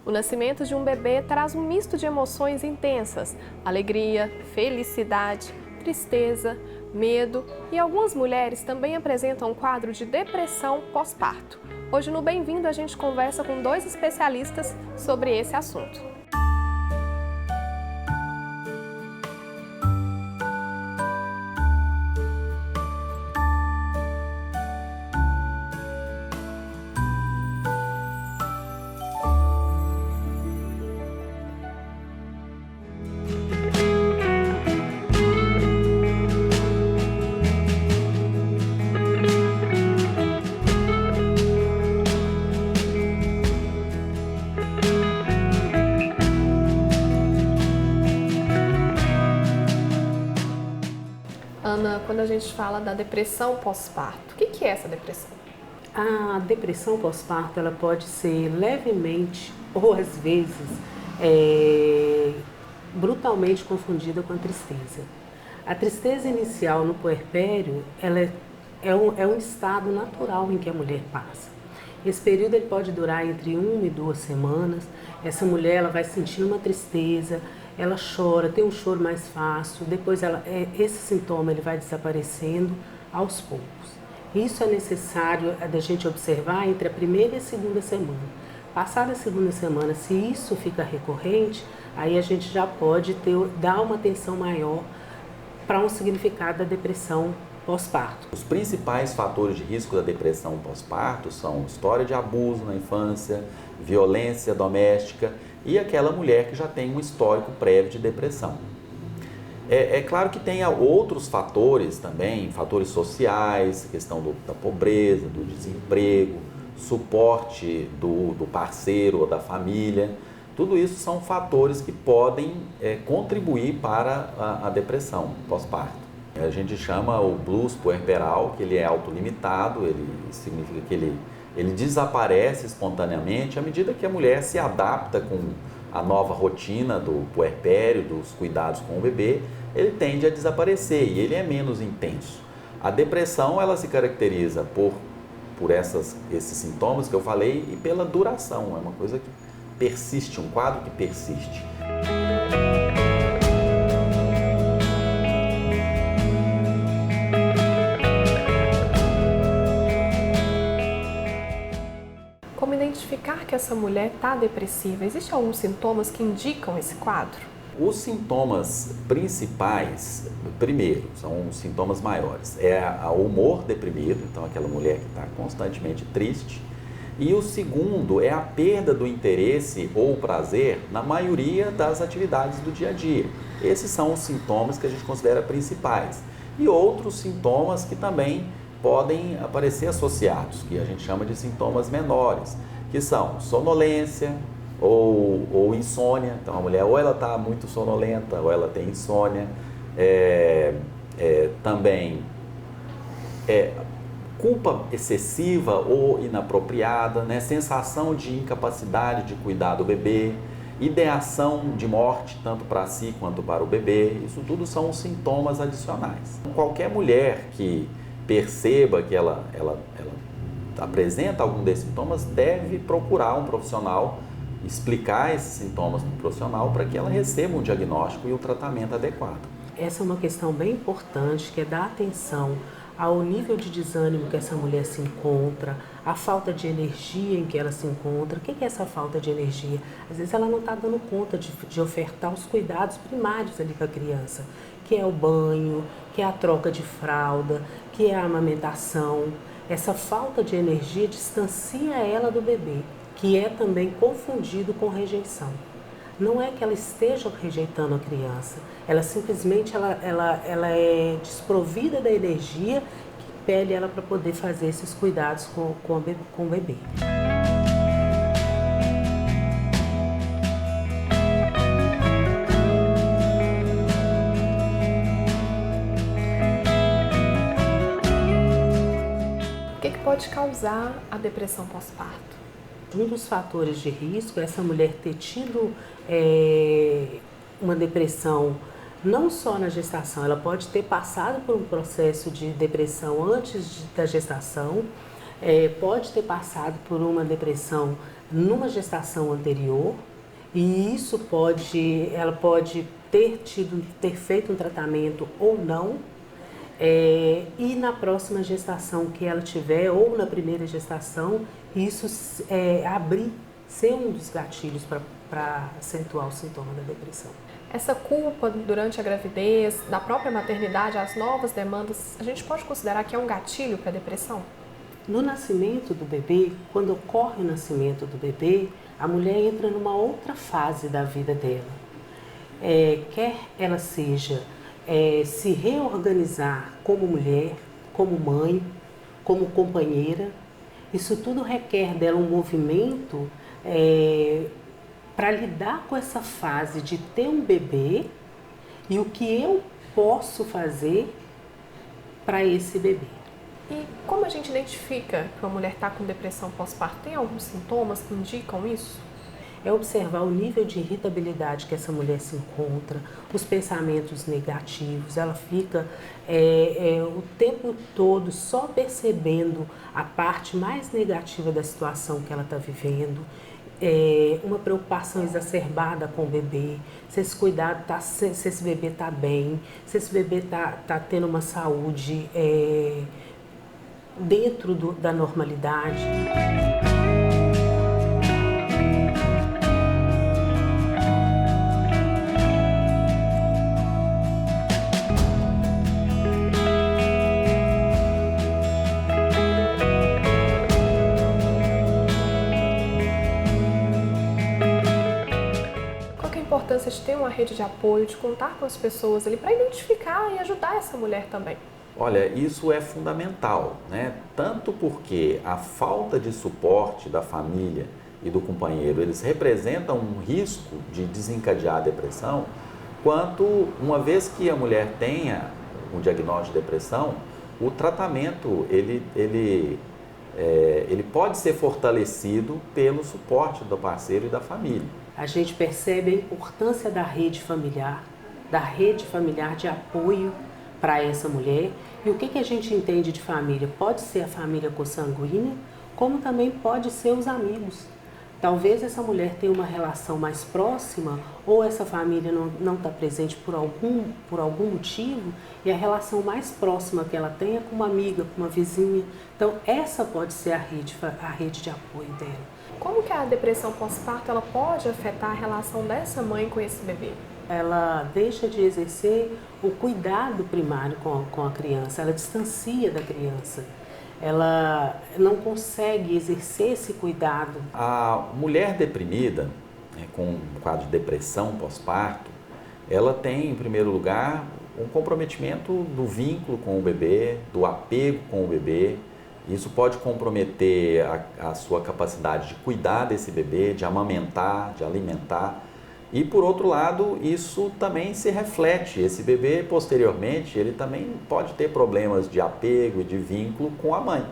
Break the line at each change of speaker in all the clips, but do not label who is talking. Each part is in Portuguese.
O nascimento de um bebê traz um misto de emoções intensas: alegria, felicidade, tristeza, medo, e algumas mulheres também apresentam um quadro de depressão pós-parto. Hoje no Bem-vindo a gente conversa com 2 especialistas sobre esse assunto. Ana, quando a gente fala da depressão pós-parto, o que é essa depressão?
A depressão pós-parto ela pode ser levemente ou às vezes brutalmente confundida com a tristeza. A tristeza inicial no puerpério ela é um estado natural em que a mulher passa. Esse período ele pode durar entre 1 e 2 semanas. Essa mulher ela vai sentir uma tristeza, ela chora, tem um choro mais fácil, depois esse sintoma ele vai desaparecendo aos poucos. Isso é necessário da gente observar entre a primeira e a segunda semana. Passada a segunda semana, se isso fica recorrente, aí a gente já pode dar uma atenção maior para um significado da depressão pós-parto.
Os principais fatores de risco da depressão pós-parto são história de abuso na infância, violência doméstica e aquela mulher que já tem um histórico prévio de depressão. É claro que tem outros fatores também, fatores sociais, questão da pobreza, do desemprego, suporte do parceiro ou da família. Tudo isso são fatores que podem contribuir para a depressão pós-parto. A gente chama o blues puerperal, que ele é autolimitado, ele significa que ele desaparece espontaneamente à medida que a mulher se adapta com a nova rotina do puerpério, dos cuidados com o bebê, ele tende a desaparecer e ele é menos intenso. A depressão ela se caracteriza por esses sintomas que eu falei e pela duração, é uma coisa que persiste, um quadro que persiste.
Como identificar que essa mulher está depressiva? Existem alguns sintomas que indicam esse quadro?
Os sintomas principais, primeiro, são os sintomas maiores. É o humor deprimido, então aquela mulher que está constantemente triste. E o segundo é a perda do interesse ou prazer na maioria das atividades do dia a dia. Esses são os sintomas que a gente considera principais. E outros sintomas que também podem aparecer associados, que a gente chama de sintomas menores, que são sonolência ou insônia. Então a mulher ou ela está muito sonolenta ou ela tem insônia. Também culpa excessiva ou inapropriada, né? Sensação de incapacidade de cuidar do bebê, ideação de morte tanto para si quanto para o bebê. Isso tudo são sintomas adicionais. Qualquer mulher que perceba que ela apresenta algum desses sintomas deve procurar um profissional, explicar esses sintomas para o profissional para que ela receba um diagnóstico e o tratamento adequado.
Essa é uma questão bem importante, que é dar atenção ao nível de desânimo que essa mulher se encontra, a falta de energia em que ela se encontra. O que é essa falta de energia? Às vezes ela não está dando conta de ofertar os cuidados primários ali com a criança, que é o banho, que é a troca de fralda, que é a amamentação. Essa falta de energia distancia ela do bebê, que é também confundido com rejeição. Não é que ela esteja rejeitando a criança, ela simplesmente ela é desprovida da energia que impele ela para poder fazer esses cuidados com o bebê.
O que pode causar a depressão pós-parto?
Um dos fatores de risco é essa mulher ter tido uma depressão não só na gestação, ela pode ter passado por um processo de depressão antes da gestação, pode ter passado por uma depressão numa gestação anterior, e isso ela pode ter feito um tratamento ou não, e na próxima gestação que ela tiver, ou na primeira gestação, isso ser um dos gatilhos para acentuar o sintoma da depressão.
Essa culpa durante a gravidez, da própria maternidade, as novas demandas, a gente pode considerar que é um gatilho para a depressão?
No nascimento do bebê, quando ocorre o nascimento do bebê, a mulher entra numa outra fase da vida dela. Quer ela seja se reorganizar como mulher, como mãe, como companheira, isso tudo requer dela um movimento para lidar com essa fase de ter um bebê e o que eu posso fazer para esse bebê.
E como a gente identifica que uma mulher está com depressão pós-parto? Tem alguns sintomas que indicam isso?
É observar o nível de irritabilidade que essa mulher se encontra, os pensamentos negativos, ela fica o tempo todo só percebendo a parte mais negativa da situação que ela está vivendo, uma preocupação exacerbada com o bebê, se esse cuidado se esse bebê está bem, se esse bebê tá tendo uma saúde dentro da normalidade.
Qual que é a importância de ter uma rede de apoio, de contar com as pessoas ali para identificar e ajudar essa mulher também?
Olha, isso é fundamental, né? Tanto porque a falta de suporte da família e do companheiro, eles representam um risco de desencadear a depressão, quanto uma vez que a mulher tenha um diagnóstico de depressão, o tratamento ele pode ser fortalecido pelo suporte do parceiro e da família.
A gente percebe a importância da rede familiar de apoio para essa mulher. E o que a gente entende de família? Pode ser a família consanguínea, como também pode ser os amigos. Talvez essa mulher tenha uma relação mais próxima, ou essa família não está presente por algum motivo, e a relação mais próxima que ela tem é com uma amiga, com uma vizinha. Então essa pode ser a rede de apoio dela.
Como que a depressão pós-parto ela pode afetar a relação dessa mãe com esse bebê?
Ela deixa de exercer o cuidado primário com a criança, ela distancia da criança, ela não consegue exercer esse cuidado.
A mulher deprimida, com um quadro de depressão pós-parto, ela tem, em primeiro lugar, um comprometimento do vínculo com o bebê, do apego com o bebê. Isso pode comprometer a sua capacidade de cuidar desse bebê, de amamentar, de alimentar. E, por outro lado, isso também se reflete. Esse bebê, posteriormente, ele também pode ter problemas de apego e de vínculo com a mãe,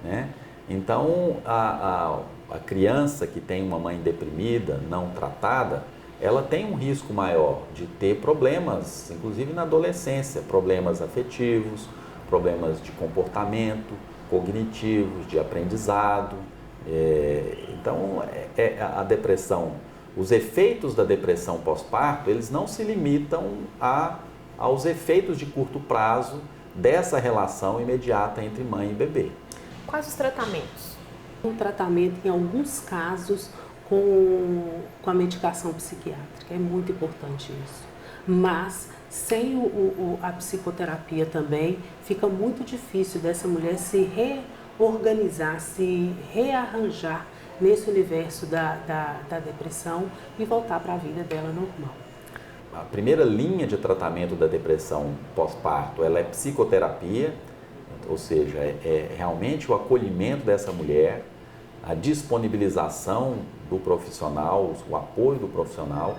né? Então, a criança que tem uma mãe deprimida, não tratada, ela tem um risco maior de ter problemas, inclusive na adolescência, problemas afetivos, problemas de comportamento, cognitivos, de aprendizado. Então, a depressão, os efeitos da depressão pós-parto, eles não se limitam aos efeitos de curto prazo dessa relação imediata entre mãe e bebê.
Quais os tratamentos?
Um tratamento, em alguns casos, com a medicação psiquiátrica, é muito importante isso. Mas, sem a psicoterapia também, fica muito difícil dessa mulher se reorganizar, se rearranjar nesse universo da depressão e voltar para a vida dela normal.
A primeira linha de tratamento da depressão pós-parto, ela é psicoterapia, ou seja, é realmente o acolhimento dessa mulher, a disponibilização do profissional, o apoio do profissional.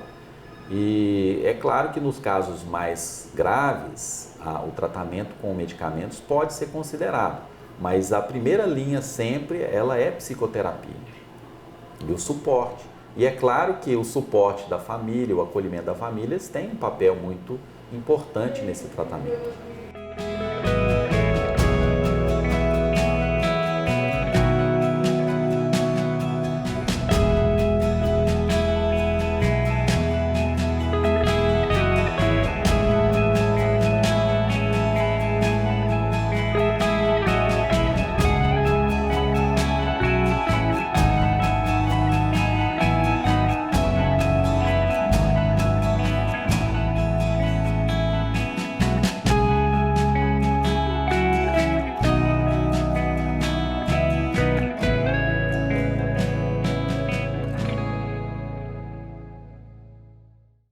E é claro que nos casos mais graves, o tratamento com medicamentos pode ser considerado, mas a primeira linha sempre ela é psicoterapia e o suporte. E é claro que o suporte da família, o acolhimento da família, tem um papel muito importante nesse tratamento.